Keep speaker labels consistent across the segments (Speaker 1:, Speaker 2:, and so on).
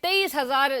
Speaker 1: 23,000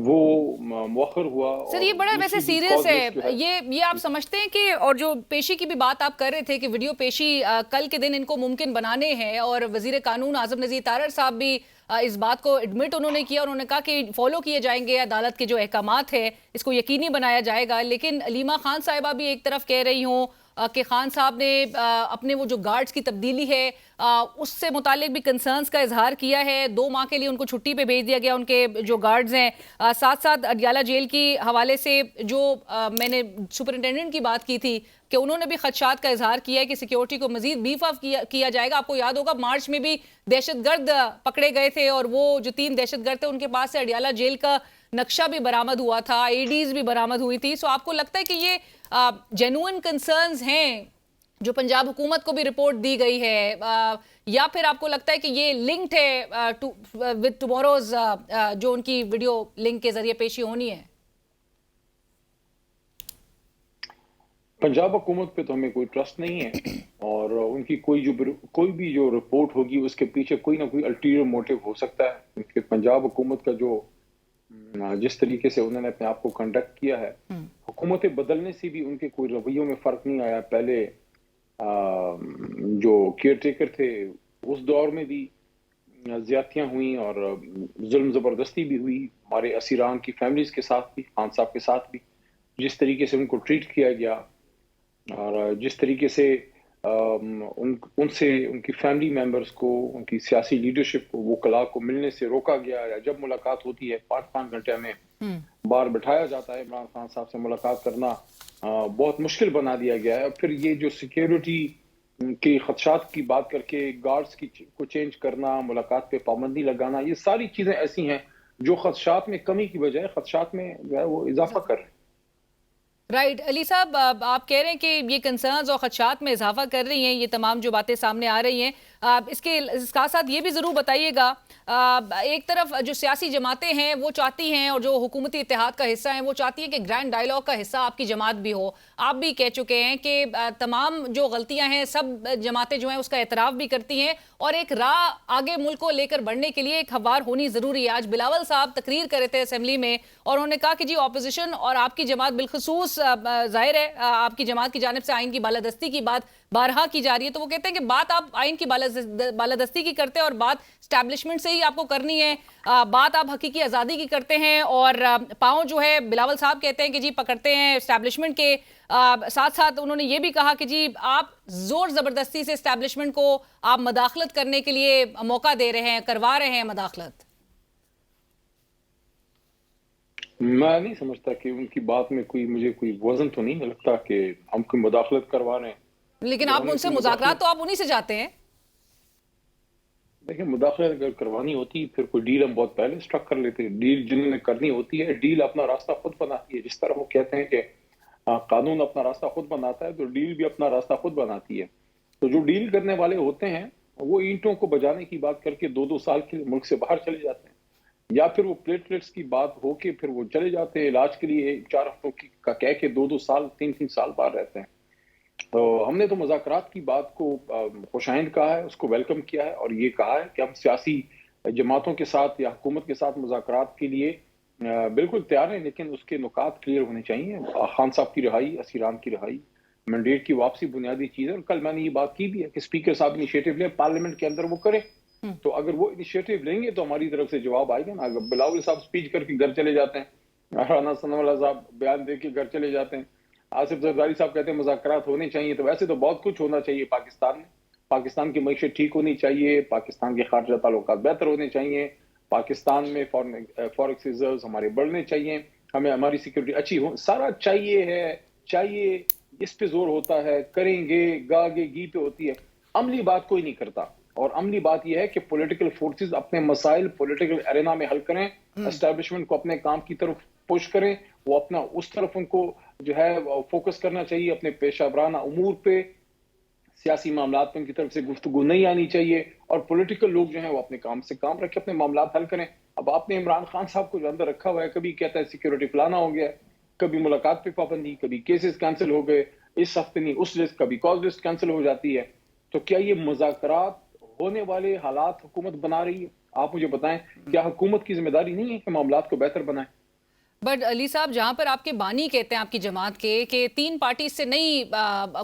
Speaker 2: وہ مؤخر ہوا.
Speaker 1: سر یہ بڑا ویسے سیریس ہے یہ آپ سمجھتے ہیں کہ اور جو پیشی کی بھی بات آپ کر رہے تھے کہ ویڈیو پیشی کل کے دن ان کو ممکن بنانے ہیں اور وزیر قانون اعظم نذیر تارڑ صاحب بھی اس بات کو ایڈمٹ انہوں نے کیا, انہوں نے کہا کہ فالو کیے جائیں گے عدالت کے جو احکامات ہیں اس کو یقینی بنایا جائے گا. لیکن علیمہ خان صاحبہ بھی ایک طرف کہہ رہی ہوں کہ خان صاحب نے اپنے وہ جو گارڈز کی تبدیلی ہے اس سے متعلق بھی کنسرنز کا اظہار کیا ہے. 2 ماہ کے لیے ان کو چھٹی پہ بھیج دیا گیا ان کے جو گارڈز ہیں. ساتھ ساتھ اڈیالہ جیل کی حوالے سے جو میں نے سپرنٹینڈنٹ کی بات کی تھی کہ انہوں نے بھی خدشات کا اظہار کیا ہے کہ سیکیورٹی کو مزید بیف اپ کیا جائے گا. آپ کو یاد ہوگا مارچ میں بھی دہشت گرد پکڑے گئے تھے اور وہ جو 3 دہشت گرد تھے ان کے پاس سے اڈیالہ جیل کا نقشہ بھی برآمد ہوا تھا, ADs بھی برآمد ہوئی تھی. سو آپ کو لگتا ہے کہ یہ جینوئن کنسرنز ہیں جو پنجاب حکومت کو بھی رپورٹ دی گئی ہے, یا پھر آپ کو لگتا ہے کہ یہ لنکڈ ہے ود ٹموروز جو ان کی ویڈیو لنک کے ذریعے پیشی ہونی ہے؟
Speaker 2: پنجاب حکومت پہ تو ہمیں کوئی ٹرسٹ نہیں ہے اور ان کی کوئی بھی جو رپورٹ ہوگی اس کے پیچھے کوئی نہ کوئی الٹیریور موٹیو ہو سکتا ہے. کیونکہ پنجاب حکومت کا جو جس طریقے سے انہوں نے اپنے آپ کو کنڈکٹ کیا ہے, حکومتیں بدلنے سے بھی ان کے کوئی رویوں میں فرق نہیں آیا. پہلے جو کیئر ٹیکر تھے اس دور میں بھی زیادتیاں ہوئیں اور ظلم زبردستی بھی ہوئی ہمارے اسیران کی فیملیز کے ساتھ بھی, خان صاحب کے ساتھ بھی. جس طریقے سے ان کو ٹریٹ کیا گیا اور جس طریقے سے ان سے ان کی فیملی ممبرز کو, ان کی سیاسی لیڈرشپ کو, وکلاء کو ملنے سے روکا گیا, یا جب ملاقات ہوتی ہے 5 گھنٹے میں باہر بٹھایا جاتا ہے, عمران خان صاحب سے ملاقات کرنا بہت مشکل بنا دیا گیا ہے. پھر یہ جو سیکیورٹی کی خدشات کی بات کر کے گارڈز کو چینج کرنا, ملاقات پہ پابندی لگانا, یہ ساری چیزیں ایسی ہیں جو خدشات میں کمی کی بجائے خدشات میں جو ہے وہ اضافہ کر رہے ہیں.
Speaker 1: رائٹ علی صاحب, آپ کہہ رہے ہیں کہ یہ کنسرنز اور خدشات میں اضافہ کر رہی ہیں یہ تمام جو باتیں سامنے آ رہی ہیں. اس کے ساتھ ساتھ یہ بھی ضرور بتائیے گا, ایک طرف جو سیاسی جماعتیں ہیں وہ چاہتی ہیں اور جو حکومتی اتحاد کا حصہ ہیں وہ چاہتی ہیں کہ گرینڈ ڈائیلاگ کا حصہ آپ کی جماعت بھی ہو. آپ بھی کہہ چکے ہیں کہ تمام جو غلطیاں ہیں سب جماعتیں جو ہیں اس کا اعتراف بھی کرتی ہیں اور ایک راہ آگے ملک کو لے کر بڑھنے کے لیے ایک ہموار ہونی ضروری ہے. آج بلاول صاحب تقریر کر رہے تھے اسمبلی میں اور انہوں نے کہا کہ جی اپوزیشن اور آپ کی جماعت بالخصوص ظاہر ہے آپ کی جماعت کی جانب سے آئین کی بالادستی کی بات بارہا کی جا رہی ہے, تو وہ کہتے ہیں کہ بات آپ آئین کی بالادستی کی کرتے ہیں اور بات اسٹیبلشمنٹ سے ہی آپ کو کرنی ہے, بات آپ حقیقی آزادی کی کرتے ہیں اور پاؤں جو ہے بلاول صاحب کہتے ہیں کہ جی پکڑتے ہیں اسٹیبلشمنٹ کے. ساتھ ساتھ انہوں نے یہ بھی کہا کہ جی آپ زور زبردستی سے اسٹیبلشمنٹ کو آپ مداخلت کرنے کے لیے موقع دے رہے ہیں, کروا رہے ہیں مداخلت.
Speaker 2: میں نہیں سمجھتا کہ ان کی بات میں مجھے کوئی وزن تو نہیں لگتا کہ ہم کوئی مداخلت کروا رہے ہیں.
Speaker 1: لیکن آپ ان سے مذاکرات تو آپ انہی سے جاتے ہیں.
Speaker 2: دیکھیں مداخلت اگر کروانی ہوتی پھر کوئی ڈیل ہم بہت پہلے اسٹرک کر لیتے. ڈیل جنہوں نے کرنی ہوتی ہے, ڈیل اپنا راستہ خود بناتی ہے. جس طرح وہ کہتے ہیں کہ قانون اپنا راستہ خود بناتا ہے تو ڈیل بھی اپنا راستہ خود بناتی ہے. تو جو ڈیل کرنے والے ہوتے ہیں وہ اینٹوں کو بجانے کی بات کر کے 2-2 سال کے ملک سے باہر چلے جاتے ہیں, یا پھر وہ پلیٹلیٹس کی بات ہو کے پھر وہ چلے جاتے ہیں علاج کے لیے 4 ہفتوں کا کہہ کے 2-2 سال 3-3 سال باہر رہتے ہیں. تو ہم نے تو مذاکرات کی بات کو خوشائند کہا ہے, اس کو ویلکم کیا ہے اور یہ کہا ہے کہ ہم سیاسی جماعتوں کے ساتھ یا حکومت کے ساتھ مذاکرات کے لیے بالکل تیار ہیں, لیکن اس کے نکات کلیئر ہونے چاہیے. خان صاحب کی رہائی, اسیران کی رہائی, مینڈیٹ کی واپسی بنیادی چیز ہے. اور کل میں نے یہ بات کی بھی ہے کہ اسپیکر صاحب انیشیٹو لیں, پارلیمنٹ کے اندر وہ کریں. تو اگر وہ انیشیٹو لیں گے تو ہماری طرف سے جواب آئے گا نا. اگر بلاول صاحب سپیچ کر کے گھر چلے جاتے ہیں, رانا ثناء اللہ صاحب بیان دے کے گھر چلے جاتے ہیں, آصف زرداری صاحب کہتے ہیں مذاکرات ہونے چاہیے, تو ویسے تو بہت کچھ ہونا چاہیے پاکستان میں. پاکستان کی معیشت ٹھیک ہونی چاہیے, پاکستان کے خارجہ تعلقات بہتر ہونے چاہیے, پاکستان میں فوریکس ریزروز ہمارے بڑھنے چاہیے, ہمیں ہماری سیکورٹی اچھی ہو, سارا چاہیے اس پہ زور ہوتا ہے. کریں گے گاگے گی پہ ہوتی ہے, عملی بات کوئی نہیں کرتا. اور عملی بات یہ ہے کہ پولیٹیکل فورسز اپنے مسائل پولیٹیکل ارینا میں حل کریں, اسٹیبلشمنٹ کو اپنے کام کی طرف پش کریں, وہ اپنا اس طرف ان کو جو ہے فوکس کرنا چاہیے, اپنے پیشہ ورانہ امور پہ, سیاسی معاملات پہ ان کی طرف سے گفتگو نہیں آنی چاہیے. اور پولیٹیکل لوگ جو ہیں وہ اپنے کام سے کام رکھیں, اپنے معاملات حل کریں. اب آپ نے عمران خان صاحب کو جو اندر رکھا ہوا ہے, کبھی کہتا ہے سیکیورٹی فلانا ہو گیا, کبھی ملاقات پہ پابندی, کبھی کیسز کینسل ہو گئے, اس ہفتے نہیں اس لسٹ, کبھی کاز لسٹ کینسل ہو جاتی ہے. تو کیا یہ مذاکرات ہونے والے حالات حکومت بنا رہی ہے؟ آپ مجھے بتائیں کیا حکومت کی ذمہ داری نہیں ہے کہ معاملات کو بہتر بنائیں؟
Speaker 1: بٹ علی صاحب جہاں پر آپ کے بانی کہتے ہیں آپ کی جماعت کے کہ 3 پارٹی سے نہیں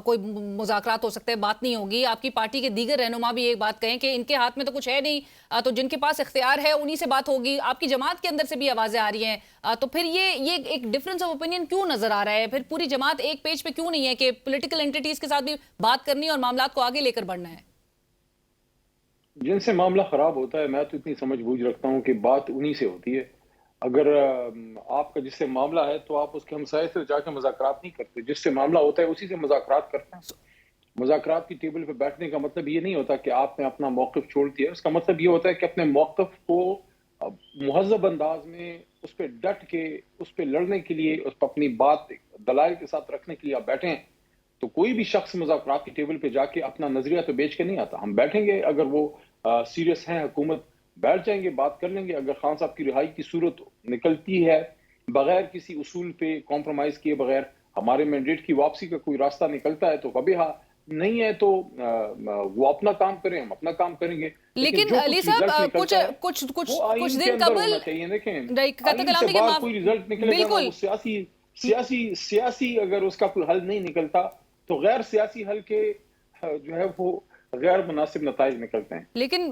Speaker 1: کوئی مذاکرات ہو سکتے ہیں، بات نہیں ہوگی، آپ کی پارٹی کے دیگر رہنما بھی ایک بات کہیں کہ ان کے ہاتھ میں تو کچھ ہے نہیں، تو جن کے پاس اختیار ہے انہی سے بات ہوگی، آپ کی جماعت کے اندر سے بھی آوازیں آ رہی ہیں، تو پھر یہ ایک ڈفرنس آف اوپینین کیوں نظر آ رہا ہے؟ پھر پوری جماعت ایک پیج پہ کیوں نہیں ہے کہ پولیٹیکل انٹیٹیز کے ساتھ بھی بات کرنی ہے اور معاملات کو آگے لے کر بڑھنا ہے؟
Speaker 2: جن سے معاملہ خراب ہوتا ہے میں تو اتنی سمجھ بوجھ رکھتا ہوں کہ بات انہی سے ہوتی ہے. اگر آپ کا جس سے معاملہ ہے تو آپ اس کے ہمسائے سے جا کے مذاکرات نہیں کرتے، جس سے معاملہ ہوتا ہے اسی سے مذاکرات کرتے ہیں. مذاکرات کی ٹیبل پہ بیٹھنے کا مطلب یہ نہیں ہوتا کہ آپ نے اپنا موقف چھوڑ دیا، اس کا مطلب یہ ہوتا ہے کہ اپنے موقف کو مہذب انداز میں اس پہ ڈٹ کے اس پہ لڑنے کے لیے، اس پہ اپنی بات دلائل کے ساتھ رکھنے کے لیے آپ بیٹھے ہیں. تو کوئی بھی شخص مذاکرات کی ٹیبل پہ جا کے اپنا نظریہ تو بیچ کے نہیں آتا. ہم بیٹھیں گے، اگر وہ سیریس ہیں حکومت بیٹھ جائیں گے، بات کر لیں گے. اگر خان صاحب کی رہائی کی صورت نکلتی ہے بغیر کسی اصول پہ کمپرومائز کیے بغیر، ہمارے مینڈیٹ کی واپسی کا کوئی راستہ نکلتا ہے تو فبیہا، نہیں ہے تو وہ اپنا کام کریں، ہم اپنا کام کریں گے.
Speaker 1: لیکن علی صاحب کچھ دن قبل
Speaker 2: کوئی رزلٹ نکلے گا، وہ سیاسی اگر اس کا کوئی حل نہیں نکلتا تو غیر سیاسی حل کے جو ہے وہ غیر مناسب نتائج نکلتے ہیں.
Speaker 1: لیکن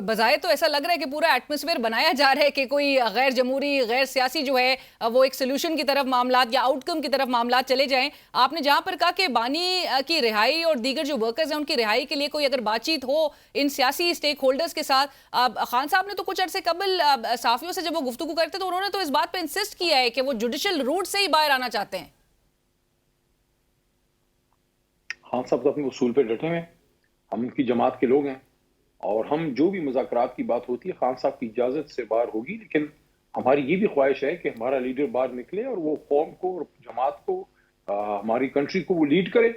Speaker 1: بظاہر تو ایسا لگ رہا ہے کہ پورا ایٹماسفیئر بنایا جا رہا ہے کہ کوئی غیر جمہوری غیر سیاسی جو ہے وہ ایک سلوشن کی طرف معاملات یا آؤٹ کم کی طرف معاملات چلے جائیں. آپ نے جہاں پر کہا کہ بانی کی رہائی اور دیگر جو ورکرز ہیں ان کی رہائی کے لیے کوئی اگر بات چیت ہو ان سیاسی سٹیک ہولڈرز کے ساتھ، خان صاحب نے تو کچھ عرصے قبل صحافیوں سے جب وہ گفتگو کرتے تو انہوں نے تو اس بات پہ انسسٹ کیا ہے کہ وہ جوڈیشل روٹ سے ہی باہر آنا چاہتے ہیں.
Speaker 2: خان صاحب تو اپنے اصول پہ ڈٹے ہوئے ہیں، ہم ان کی جماعت کے لوگ ہیں، اور ہم جو بھی مذاکرات کی بات ہوتی ہے خان صاحب کی اجازت سے باہر ہوگی. لیکن ہماری یہ بھی خواہش ہے کہ ہمارا لیڈر باہر نکلے اور وہ قوم کو اور جماعت کو، ہماری کنٹری کو وہ لیڈ کرے.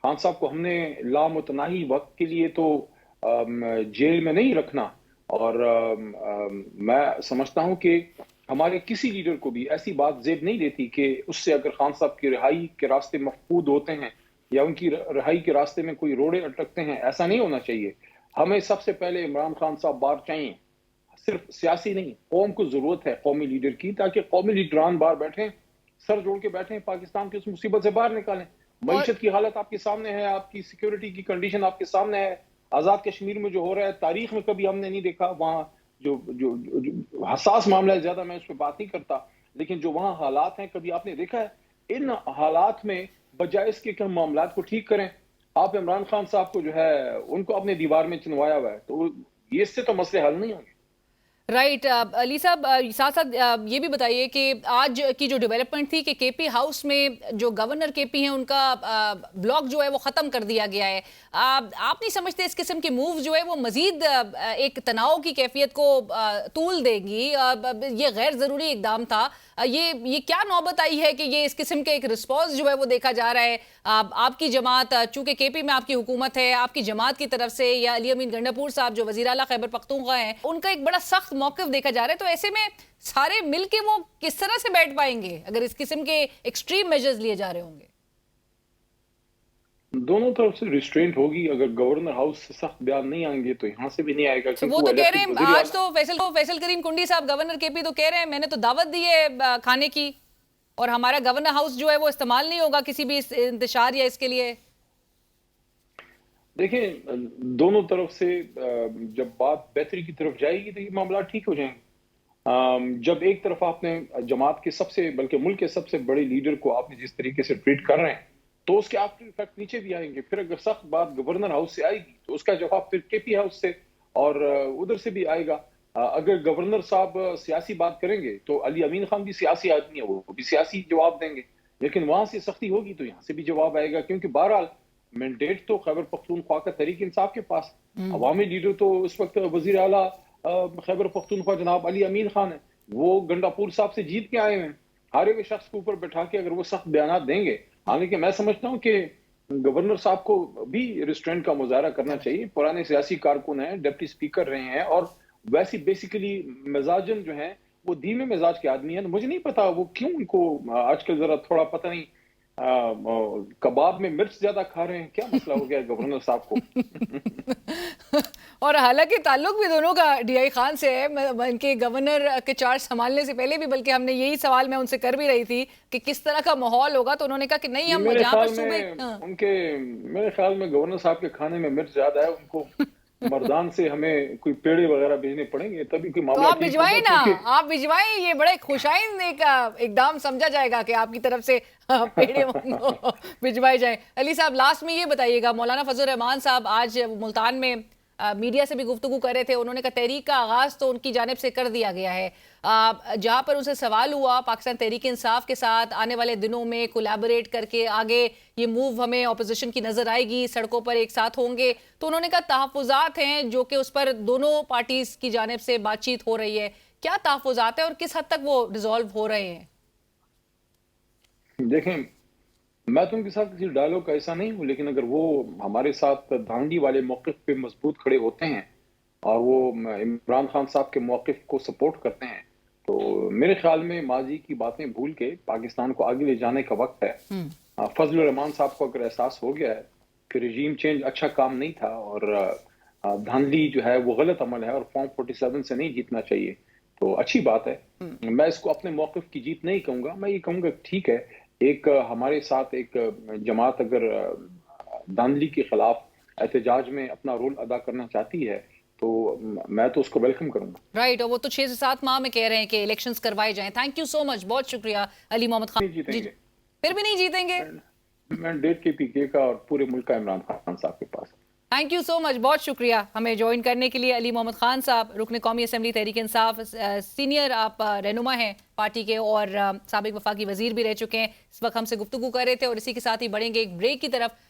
Speaker 2: خان صاحب کو ہم نے لامتناہی وقت کے لیے تو جیل میں نہیں رکھنا، اور میں سمجھتا ہوں کہ ہمارے کسی لیڈر کو بھی ایسی بات زیب نہیں دیتی کہ اس سے اگر خان صاحب کی رہائی کے راستے مفقود ہوتے ہیں یا ان کی رہائی کے راستے میں کوئی روڑے اٹکتے ہیں، ایسا نہیں ہونا چاہیے. ہمیں سب سے پہلے عمران خان صاحب باہر چاہیے، صرف سیاسی نہیں، قوم کو ضرورت ہے قومی لیڈر کی، تاکہ قومی لیڈران باہر بیٹھیں، سر جوڑ کے بیٹھیں، پاکستان کی اس مصیبت سے باہر نکالیں. معیشت کی حالت آپ کے سامنے ہے، آپ کی سیکیورٹی کی کنڈیشن آپ کے سامنے ہے. آزاد کشمیر میں جو ہو رہا ہے تاریخ میں کبھی ہم نے نہیں دیکھا. وہاں جو حساس معاملہ ہے، زیادہ میں اس پہ بات نہیں کرتا، لیکن جو وہاں حالات ہیں کبھی آپ نے دیکھا ہے؟ ان حالات میں بجائے اس کے کہ ہم معاملات کو ٹھیک کریں، آپ عمران خان صاحب کو جو ہے ان کو اپنے دیوار میں چنوایا ہوا ہے. تو یہ اس سے تو مسئلے حل نہیں ہوں گے.
Speaker 1: رائٹ. علی صاحب ساتھ ساتھ یہ بھی بتائیے کہ آج کی جو ڈیولپمنٹ تھی کہ کے پی ہاؤس میں جو گورنر کے پی ہیں ان کا بلاک جو ہے وہ ختم کر دیا گیا ہے. آپ نہیں سمجھتے اس قسم کی موو جو ہے وہ مزید ایک تناؤ کی کیفیت کو طول دے گی؟ یہ غیر ضروری اقدام تھا. یہ کیا نوبت آئی ہے کہ یہ اس قسم کے ایک رسپانس جو ہے وہ دیکھا جا رہا ہے؟ آپ کی جماعت، چونکہ کے پی میں آپ کی حکومت ہے، آپ کی جماعت کی طرف سے یا علی امین گنڈاپور صاحب جو وزیر اعلیٰ خیبر پختونخوا ہیں ان کا ایک بڑا سخت موقف دیکھا جا رہا ہے. تو ایسے میں سارے مل کے وہ کس طرح سے بیٹھ پائیں گے اگر اس قسم کے ایکسٹریم میجرز لیے جا رہے ہوں گے؟
Speaker 2: دونوں طرف سے ریسٹرینٹ ہوگی. اگر گورنر ہاؤس سے سخت بیان نہیں آئیں گے تو یہاں سے بھی نہیں آئے گا.
Speaker 1: وہ تو کہہ رہے ہیں آج تو فیصل کریم کنڈی صاحب گورنر کے پی تو کہہ رہے ہیں میں نے تو دعوت دی ہے کھانے کی اور ہمارا گورنر ہاؤس جو ہے وہ استعمال نہیں ہوگا کسی بھی انتشار یا اس کے لیے.
Speaker 2: دیکھیں دونوں طرف سے جب بات بہتری کی طرف جائے گی تو یہ معاملات ٹھیک ہو جائیں گے. جب ایک طرف آپ نے جماعت کے سب سے بلکہ ملک کے سب سے بڑے لیڈر کو آپ نے جس طریقے سے ٹریٹ کر رہے ہیں تو اس کے آفٹر ایفیکٹ نیچے بھی آئیں گے. پھر اگر سخت بات گورنر ہاؤس سے آئے گی تو اس کا جواب پھر کے پی ہاؤس سے اور ادھر سے بھی آئے گا. اگر گورنر صاحب سیاسی بات کریں گے تو علی امین خان بھی سیاسی آدمی ہے، وہ بھی سیاسی جواب دیں گے. لیکن وہاں سے سختی ہوگی تو یہاں سے بھی جواب آئے گا، کیونکہ بہرحال مینڈیٹ تو خیبر پختونخوا کا تحریک انصاف کے پاس. عوامی لیڈر تو اس وقت وزیر اعلیٰ خیبر پختونخوا جناب علی امین خان ہیں، وہ گنڈاپور صاحب سے جیت کے آئے ہیں. ہر ایک شخص کو اوپر بٹھا کے اگر وہ سخت بیانات دیں گے، حالانکہ میں سمجھتا ہوں کہ گورنر صاحب کو بھی ریسٹرینٹ کا مظاہرہ کرنا چاہیے. پرانے سیاسی کارکن ہیں، ڈپٹی سپیکر رہے ہیں، اور ویسی بیسیکلی مزاجن جو ہیں وہ دھیمے مزاج کے آدمی ہیں. مجھے نہیں پتا وہ کیوں ان کو آج کل ذرا تھوڑا پتہ نہیں کباب میں مرچ زیادہ کھا رہے ہیں، کیا مسئلہ ہو گیا گورنر صاحب کو؟
Speaker 1: اور حالانکہ تعلق بھی دونوں کا ڈی آئی خان سے ہے، ان کے گورنر کے چارج سنبھالنے سے پہلے بھی، بلکہ ہم نے یہی سوال میں ان سے کر بھی رہی تھی کہ کس طرح کا ماحول ہوگا، تو انہوں نے کہا کہ نہیں، ہم
Speaker 2: میرے
Speaker 1: جہاں پر
Speaker 2: خیال میں
Speaker 1: صوبے
Speaker 2: ان کے میرے خیال میں گورنر صاحب کے کھانے میں مرچ زیادہ ہے، ان کو مردان سے ہمیں کوئی پیڑے وغیرہ بھیجنے پڑیں گے تبھی کوئی
Speaker 1: تو
Speaker 2: معاملہ
Speaker 1: آپ
Speaker 2: ٹھیک
Speaker 1: بھجوائیں
Speaker 2: ہوگا،
Speaker 1: نا،
Speaker 2: کیونکہ
Speaker 1: آپ بھجوائیں، یہ بڑے خوشائند ایک اقدام سمجھا جائے گا کہ آپ کی طرف سے پیڑے بھجوائے جائیں۔ علی صاحب لاسٹ میں یہ بتائیے گا، مولانا فضل الرحمان صاحب آج ملتان میں میڈیا سے بھی گفتگو کر رہے تھے، انہوں نے کہا تحریک کا آغاز تو ان کی جانب سے کر دیا گیا ہے، جہاں پر ان سے سوال ہوا پاکستان تحریک انصاف کے ساتھ آنے والے دنوں میں کولیبوریٹ کر کے آگے یہ موو ہمیں اپوزیشن کی نظر آئے گی، سڑکوں پر ایک ساتھ ہوں گے، تو انہوں نے کہا تحفظات ہیں جو کہ اس پر دونوں پارٹیز کی جانب سے بات چیت ہو رہی ہے، کیا تحفظات ہیں اور کس حد تک وہ ریزالو ہو رہے ہیں؟
Speaker 2: دیکھیں میں تو ان کے ساتھ کسی ڈائلاگ کا ایسا نہیں ہوں، لیکن اگر وہ ہمارے ساتھ دھاندلی والے موقف پہ مضبوط کھڑے ہوتے ہیں اور وہ عمران خان صاحب کے موقف کو سپورٹ کرتے ہیں تو میرے خیال میں ماضی کی باتیں بھول کے پاکستان کو آگے لے جانے کا وقت ہے۔ فضل الرحمان صاحب کو اگر احساس ہو گیا ہے کہ رجیم چینج اچھا کام نہیں تھا اور دھاندلی جو ہے وہ غلط عمل ہے اور فارم 47 سے نہیں جیتنا چاہیے، تو اچھی بات ہے۔ میں اس کو اپنے موقف کی جیت نہیں کہوں گا، میں یہ کہوں گا ٹھیک ہے، ایک ہمارے ساتھ ایک جماعت اگر دھاندلی کے خلاف احتجاج میں اپنا رول ادا کرنا چاہتی ہے تو میں تو اس کو ویلکم کروں گا۔
Speaker 1: رائٹ، اور وہ تو 6 سے 7 ماہ میں کہہ رہے ہیں کہ الیکشنز کروائے جائیں۔ تھینک یو سو مچ، بہت شکریہ علی محمد خان۔
Speaker 2: نہیں جیتیں گے،
Speaker 1: پھر بھی نہیں جیتیں گے؟
Speaker 2: مینڈیٹ کے پی کے کا اور پورے ملک کا عمران خان صاحب کے پاس۔
Speaker 1: تھینک یو سو مچ، بہت شکریہ ہمیں جوائن کرنے کے لیے علی محمد خان صاحب، رکن قومی اسمبلی تحریک انصاف، سینئر آپ رہنما ہیں پارٹی کے اور سابق وفاقی وزیر بھی رہ چکے ہیں، اس وقت ہم سے گفتگو کر رہے تھے، اور اسی کے ساتھ ہی بڑھیں گے ایک بریک کی طرف۔